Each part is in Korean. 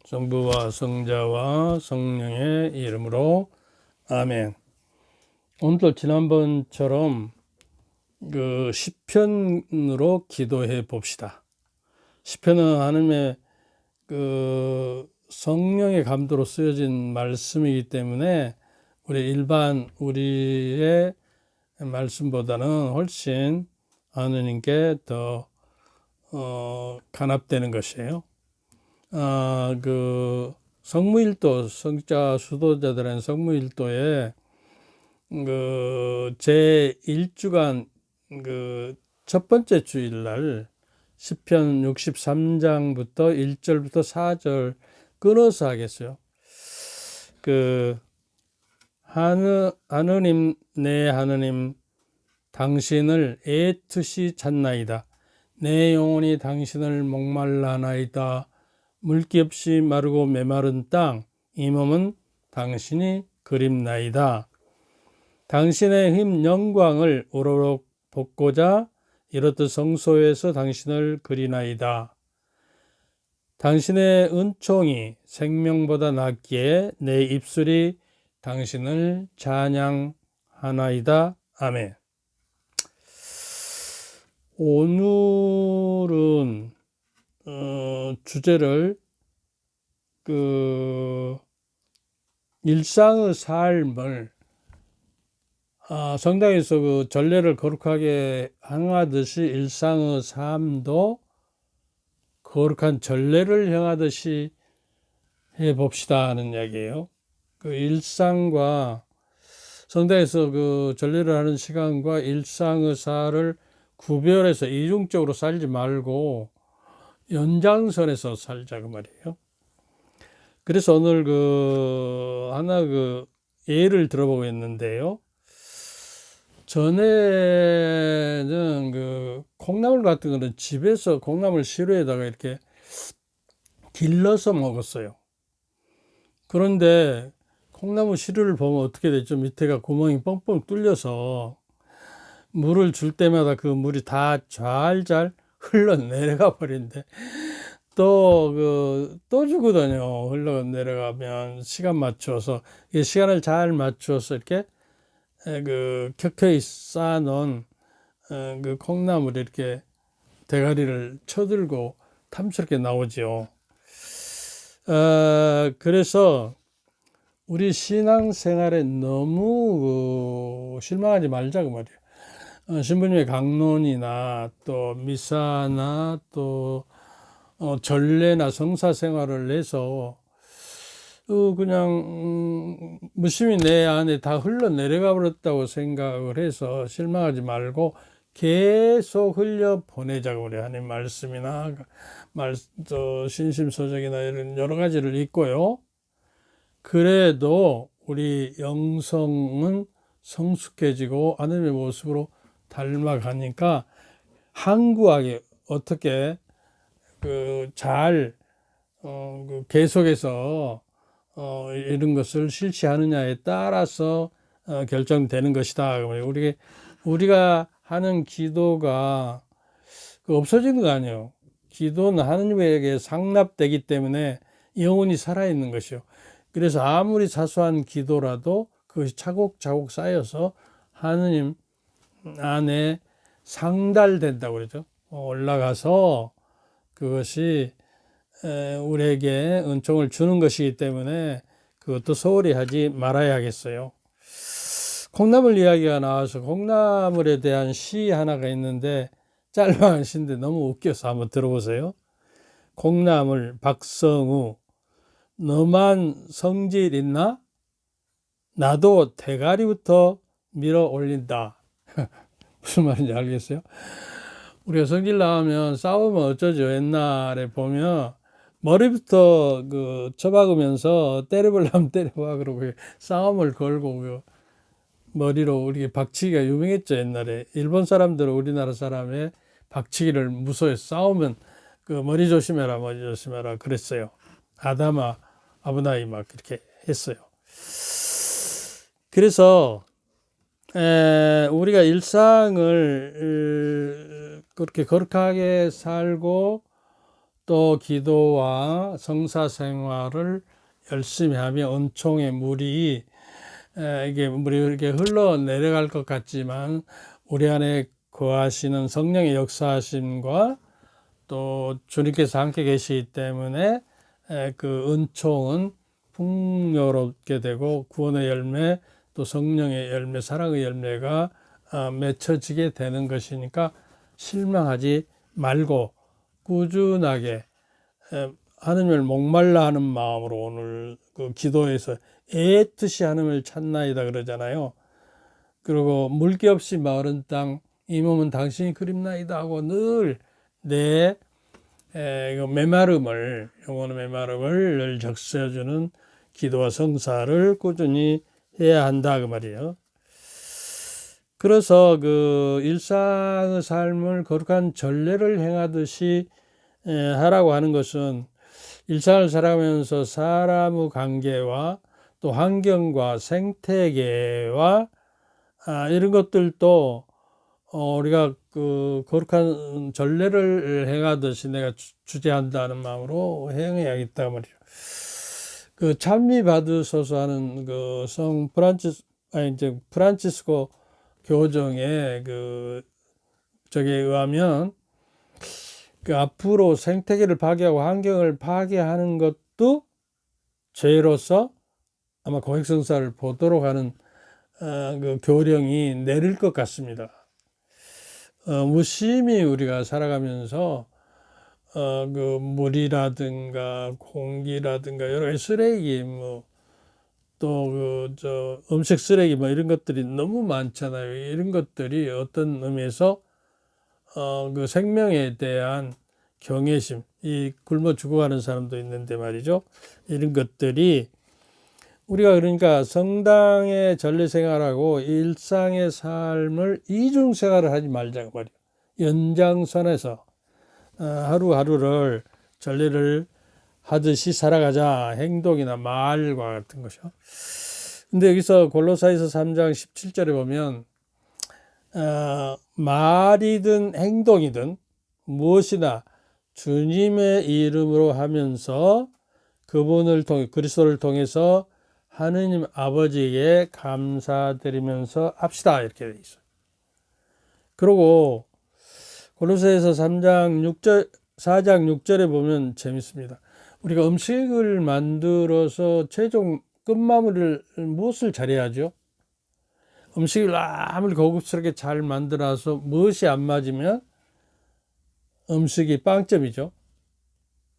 성부와 성자와 성령의 이름으로 아멘. 오늘도 지난번처럼 그 시편으로 기도해 봅시다. 시편은 하나님의 그 성령의 감도로 쓰여진 말씀이기 때문에 우리의 말씀보다는 훨씬 하느님께 더 간합되는 것이에요. 그 성무일도, 성자 수도자들은 성무일도에 그 제 1주간 그 첫 번째 주일날 시편 63장부터 1절부터 4절 끊어서 하겠어요. 그 하느님, 내 하느님, 당신을 애투시 찾나이다. 내 영혼이 당신을 목말라나이다. 물기 없이 마르고 메마른 땅, 이 몸은 당신이 그립나이다. 당신의 힘 영광을 오로록 볶고자 이렇듯 성소에서 당신을 그리나이다. 당신의 은총이 생명보다 낫기에 내 입술이 당신을 찬양하나이다. 아멘. 오늘은 주제를 일상의 삶을 성당에서 그 전례를 거룩하게 행하듯이 일상의 삶도 거룩한 전례를 행하듯이 해 봅시다 하는 이야기예요. 그 일상과 성당에서 그 전례를 하는 시간과 일상의 삶을 구별해서 이중적으로 살지 말고 연장선에서 살자 그 말이에요. 그래서 오늘 하나 예를 들어보고 있는데요. 전에는 콩나물 같은 거는 집에서 콩나물 시루에다가 이렇게 길러서 먹었어요. 그런데 콩나물 시루를 보면 어떻게 되죠? 밑에가 구멍이 뻥뻥 뚫려서 물을 줄 때마다 그 물이 다 잘 흘러내려가 버린대. 또 주거든요. 흘러내려가면 시간 맞춰서, 시간을 잘 맞춰서 이렇게 켜켜이 쌓아놓은 그 콩나물이 이렇게 대가리를 쳐들고 탐스럽게 나오죠. 그래서 우리 신앙생활에 너무 실망하지 말자 그 말이에요. 신부님의 강론이나 또 미사나 또 전례나 성사 생활을 해서 그냥 무심히 내 안에 다 흘러내려가 버렸다고 생각을 해서 실망하지 말고 계속 흘려 보내자고 그래. 하나님 말씀이나 신심서적이나 이런 여러 가지를 읽고요. 그래도 우리 영성은 성숙해지고 하나님의 모습으로 닮아가니까 항구하게 어떻게 잘 계속해서 이런 것을 실시하느냐에 따라서 결정되는 것이다. 우리가 하는 기도가 없어지는 거 아니에요. 기도는 하느님에게 상납되기 때문에 영혼이 살아있는 것이요. 그래서 아무리 사소한 기도라도 그것이 차곡차곡 쌓여서 하느님 안에 상달된다고 그러죠. 올라가서 그것이 우리에게 은총을 주는 것이기 때문에 그것도 소홀히 하지 말아야겠어요. 콩나물 이야기가 나와서 콩나물에 대한 시 하나가 있는데 짤막한 시인데 너무 웃겨서 한번 들어보세요. 콩나물 박성우, 너만 성질 있나? 나도 대가리부터 밀어 올린다. 무슨 말인지 알겠어요? 우리가 성질 나면 싸우면 어쩌죠? 옛날에 보면 머리부터 쳐박으면서 때려보려면 때려봐 그러고 싸움을 걸고 머리로 우리 박치기가 유명했죠. 옛날에 일본 사람들은 우리나라 사람의 박치기를 무서워해서 싸우면 머리 조심해라 머리 조심해라 그랬어요. 아다마 아브나이 막 그렇게 했어요. 그래서 우리가 일상을 그렇게 거룩하게 살고 또 기도와 성사 생활을 열심히 하며 은총의 물이 이게 물이 이렇게 흘러 내려갈 것 같지만 우리 안에 거하시는 성령의 역사하심과 또 주님께서 함께 계시기 때문에 그 은총은 풍요롭게 되고 구원의 열매 또 성령의 열매 사랑의 열매가 맺혀지게 되는 것이니까 실망하지 말고 꾸준하게 하느님을 목말라 하는 마음으로 오늘 그 기도에서 애뜻이 하느님을 찾나이다 그러잖아요. 그리고 물기 없이 마른 땅 이 몸은 당신이 그립나이다 하고 늘 내 메마름을 영혼의 메마름을 늘 적셔주는 기도와 성사를 꾸준히 해야 한다 그 말이에요. 그래서 그 일상의 삶을 거룩한 전례를 행하듯이 하라고 하는 것은 일상을 살아가면서 사람의 관계와 또 환경과 생태계와 이런 것들도 우리가 그 거룩한 전례를 행하듯이 내가 주재한다는 마음으로 행해야겠다 말이죠. 그 찬미 받으소서 하는 그 성 프란치스코 교정의 그 저기에 의하면 그 앞으로 생태계를 파괴하고 환경을 파괴하는 것도 죄로서 아마 고액성사를 보도록 하는 그 교령이 내릴 것 같습니다. 무심히 우리가 살아가면서 그 물이라든가 공기라든가 여러 가지 쓰레기 또 그 음식 쓰레기 이런 것들이 너무 많잖아요. 이런 것들이 어떤 의미에서 그 생명에 대한 경외심, 이 굶어 죽어가는 사람도 있는데 말이죠. 이런 것들이 우리가 그러니까 성당의 전례 생활하고 일상의 삶을 이중 생활을 하지 말자고 말이에요. 연장선에서 하루하루를 전례를 하듯이 살아가자. 행동이나 말과 같은 것이요. 근데 여기서 골로새서 3장 17절에 보면 말이든 행동이든 무엇이나 주님의 이름으로 하면서 그분을 통해 그리스도를 통해서 하느님 아버지에게 감사드리면서 합시다 이렇게 돼 있어요. 그리고 골로새서 4장 6절에 보면 재밌습니다. 우리가 음식을 만들어서 최종 끝마무리를 무엇을 잘해야죠? 음식을 아무리 고급스럽게 잘 만들어서 무엇이 안 맞으면 음식이 빵점이죠.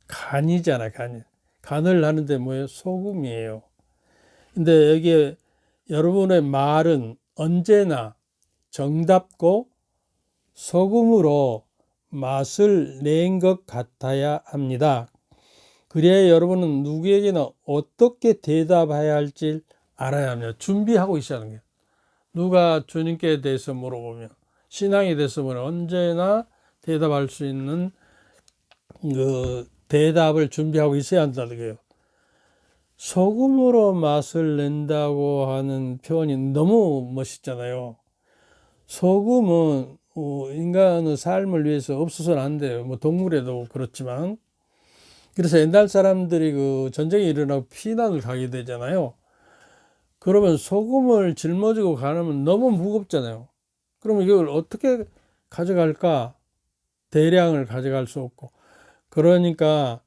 간이잖아, 간. 간을 하는데 뭐예요? 소금이에요. 근데 여기에 여러분의 말은 언제나 정답고 소금으로 맛을 낸 것 같아야 합니다. 그래야 여러분은 누구에게나 어떻게 대답해야 할지 알아야 합니다. 준비하고 있어야 하는 거예요. 누가 주님께 대해서 물어보면 신앙에 대해서 물어보면 언제나 대답할 수 있는 그 대답을 준비하고 있어야 한다는 거예요. 소금으로 맛을 낸다고 하는 표현이 너무 멋있잖아요. 소금은 인간의 삶을 위해서 없어서는 안 돼요. 뭐 동물에도 그렇지만. 그래서 옛날 사람들이 그 전쟁이 일어나고 피난을 가게 되잖아요. 그러면 소금을 짊어지고 가면 너무 무겁잖아요. 그럼 이걸 어떻게 가져갈까? 대량을 가져갈 수 없고. 그러니까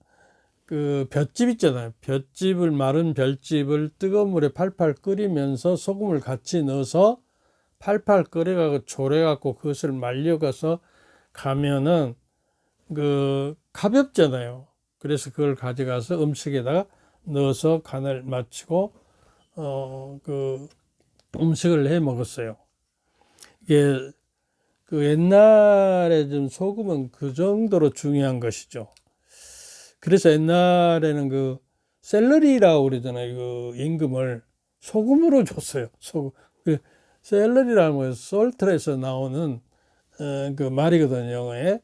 그 볏짚 있잖아요. 마른 볏짚을 뜨거운 물에 팔팔 끓이면서 소금을 같이 넣어서 팔팔 끓여가고 졸여갖고 그것을 말려가서 가면은 그 가볍잖아요. 그래서 그걸 가져가서 음식에다가 넣어서 간을 맞추고 그 음식을 해 먹었어요. 이게 그 옛날에 좀 소금은 그 정도로 중요한 것이죠. 그래서 옛날에는 그 샐러리라고 그러잖아요. 그 임금을 소금으로 줬어요. 소금. 그 샐러리라는 거 솔트에서 나오는 그 말이거든요, 영어에.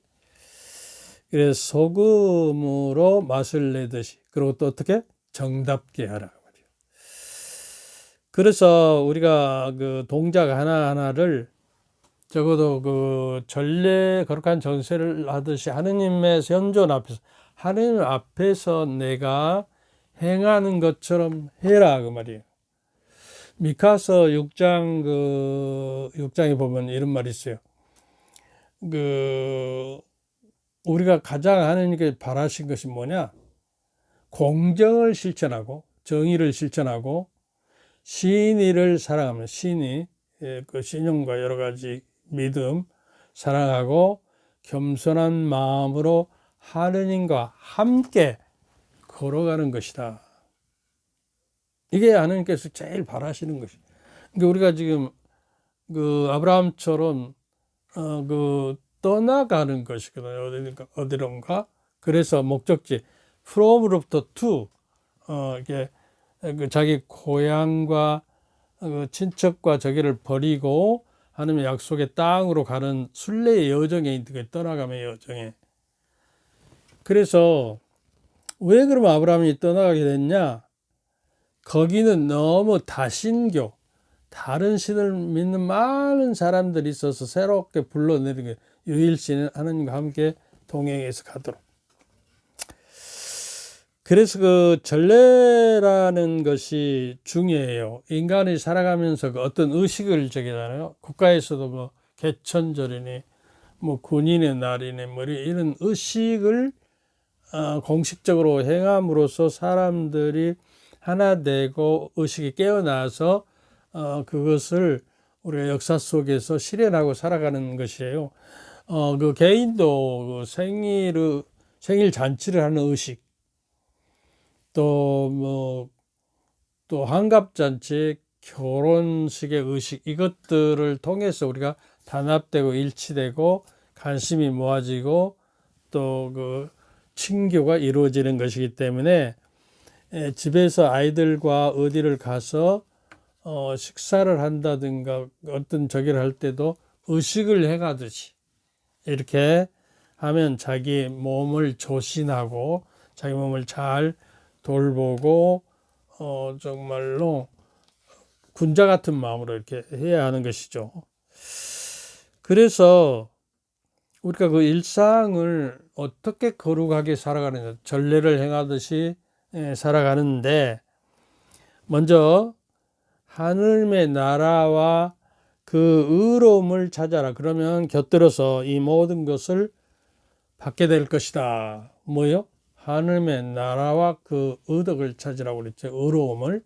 그래서 소금으로 맛을 내듯이 그리고 또 어떻게 정답게 하라. 그래서 우리가 그 동작 하나하나를 적어도 그 거룩한 전세를 하듯이 하느님의 현존 앞에서 하나님 앞에서 내가 행하는 것처럼 해라 그 말이에요. 미카서 6장 6장에 보면 이런 말이 있어요. 우리가 가장 하나님께 바라신 것이 뭐냐? 공정을 실천하고 정의를 실천하고 신의를 사랑하면 신의 그 신용과 여러 가지 믿음 사랑하고 겸손한 마음으로 하느님과 함께 걸어가는 것이다. 이게 하나님께서 제일 바라시는 것이. 그러니까 우리가 지금 아브라함처럼 떠나가는 것이거든요. 어디론가. 그래서 목적지 from으로부터 to 이게 자기 고향과 친척과 저기를 버리고 하나님의 약속의 땅으로 가는 순례의 여정에 떠나감의 여정에. 그래서 왜 그러면 아브라함이 떠나가게 됐냐? 거기는 너무 다신교, 다른 신을 믿는 많은 사람들이 있어서 새롭게 불러내리게 유일신 하나님과 함께 동행해서 가도록. 그래서 그 전례라는 것이 중요해요. 인간이 살아가면서 어떤 의식을 저기잖아요. 국가에서도 뭐 개천절이니 뭐 군인의 날이니 뭐 이런 의식을 공식적으로 행함으로써 사람들이 하나 되고 의식이 깨어나서 그것을 우리가 역사 속에서 실현하고 살아가는 것이에요. 그 개인도 생일 잔치를 하는 의식, 또 환갑잔치, 결혼식의 의식, 이것들을 통해서 우리가 단합되고 일치되고 관심이 모아지고 또 그 친교가 이루어지는 것이기 때문에 집에서 아이들과 어디를 가서 식사를 한다든가 어떤 저기를 할 때도 의식을 해가듯이 이렇게 하면 자기 몸을 조신하고 자기 몸을 잘 돌보고 정말로 군자 같은 마음으로 이렇게 해야 하는 것이죠. 그래서 우리가 그 일상을 어떻게 거룩하게 살아가느냐, 전례를 행하듯이 살아가는데, 먼저 하늘의 나라와 그 의로움을 찾아라. 그러면 곁들여서 이 모든 것을 받게 될 것이다. 뭐요? 하늘의 나라와 그 의덕을 찾으라고 그랬죠. 의로움을.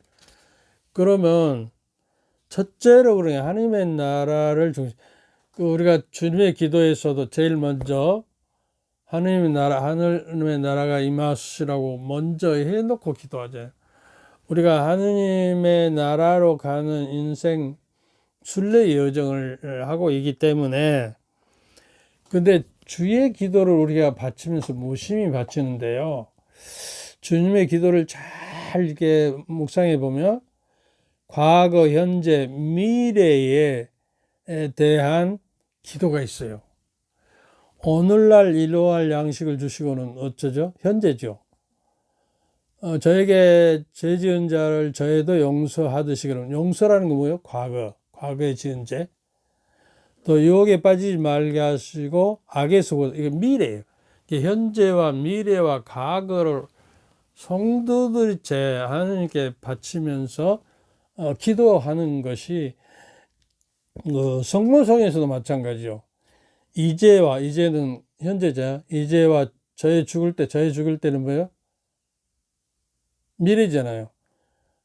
그러면 첫째로 그러냐, 하나님의 나라를 우리가 주님의 기도에서도 제일 먼저 하나님의 나라가 임하시라고 먼저 해놓고 기도하잖아요. 우리가 하나님의 나라로 가는 인생 순례 여정을 하고 있기 때문에, 근데 주의 기도를 우리가 바치면서 무심히 바치는데요. 주님의 기도를 잘 이렇게 묵상해 보면 과거, 현재, 미래에 대한 기도가 있어요. 오늘날 일용할 양식을 주시고는 어쩌죠? 현재죠. 저에게 죄 지은 자를 저에도 용서하듯이. 그러면 용서라는 건 뭐예요? 과거에 지은 죄. 또 유혹에 빠지지 말게 하시고 악에서 이게 미래예요. 이게 현재와 미래와 과거를 성도들이 하나님께 바치면서 기도하는 것이 성모성에서도 마찬가지죠. 이제는 현재자. 이제와 저의 죽을 때는 뭐예요? 미래잖아요.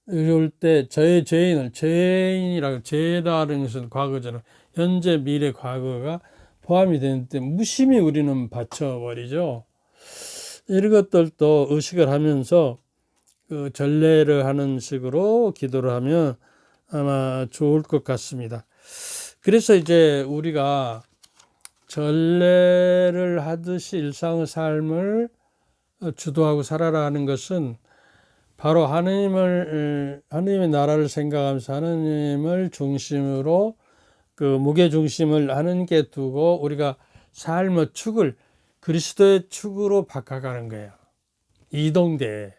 이럴 때 저의 죄인이라고, 죄다라는 것은 과거잖아요. 현재, 미래, 과거가 포함이 되는데 무심히 우리는 바쳐버리죠. 이런 것들도 의식을 하면서 그 전례를 하는 식으로 기도를 하면 아마 좋을 것 같습니다. 그래서 이제 우리가 전례를 하듯이 일상의 삶을 주도하고 살아라 하는 것은 바로 하나님의 나라를 생각하면서 하나님을 중심으로 그 무게 중심을 하나님께 두고 우리가 삶의 축을 그리스도의 축으로 바꿔가는 거예요. 이동돼.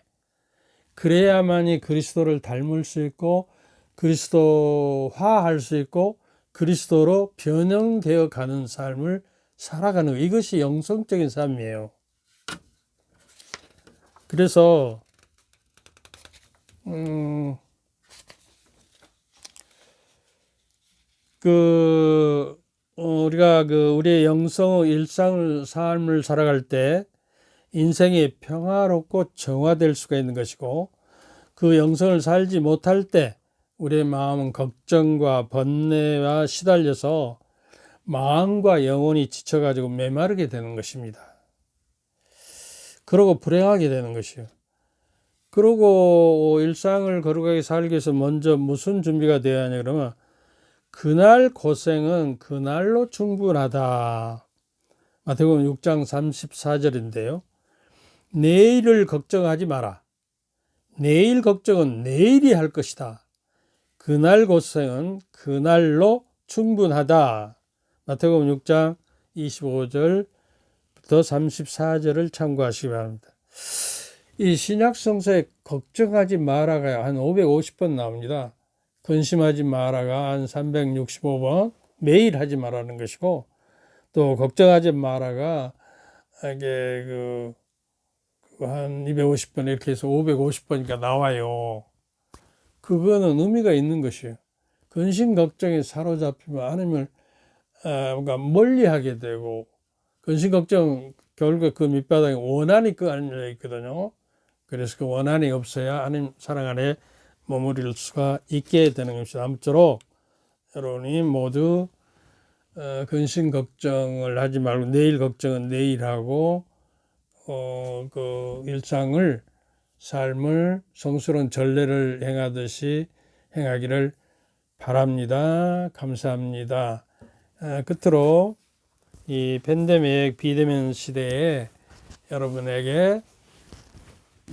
그래야만이 그리스도를 닮을 수 있고 그리스도화할 수 있고 그리스도로 변형되어 가는 삶을 살아가는 것. 이것이 영성적인 삶이에요. 그래서 우리가 우리의 영성 일상을 삶을 살아갈 때 인생이 평화롭고 정화될 수가 있는 것이고, 그 영성을 살지 못할 때 우리의 마음은 걱정과 번뇌와 시달려서 마음과 영혼이 지쳐가지고 메마르게 되는 것입니다. 그러고 불행하게 되는 것이요. 그러고 일상을 거룩하게 살기 위해서 먼저 무슨 준비가 되어야 하냐 그러면, 그날 고생은 그날로 충분하다. 마태복음 6장 34절인데요. 내일을 걱정하지 마라. 내일 걱정은 내일이 할 것이다. 그날 고생은 그날로 충분하다. 마태복음 6장 25절부터 34절을 참고하시기 바랍니다. 이 신약 성서에 걱정하지 마라가 한 550번 나옵니다. 근심하지 마라가 한 365번, 매일 하지 말라는 것이고, 또 걱정하지 마라가 이게 한 250번 이렇게 해서 550번이니까 나와요. 그거는 의미가 있는 것이에요. 근심 걱정에 사로잡히면 하나님을 뭔가 멀리하게 되고, 근심 걱정 결국 그 밑바닥에 원한이 깔려 있거든요. 그래서 그 원한이 없어야 하나님 사랑 안에 머무릴 수가 있게 되는 것입니다. 아무쪼록 여러분이 모두 근심 걱정을 하지 말고 내일 걱정은 내일 하고 그 일상을 삶을 성스러운 전례를 행하듯이 행하기를 바랍니다. 감사합니다. 끝으로 이 팬데믹 비대면 시대에 여러분에게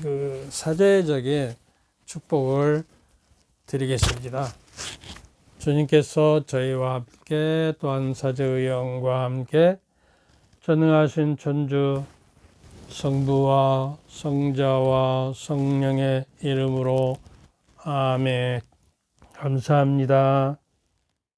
그 사제적인 축복을 드리겠습니다. 주님께서 저희와 함께 또한 사제의 영과 함께 전능하신 천주 성부와 성자와 성령의 이름으로 아멘. 감사합니다.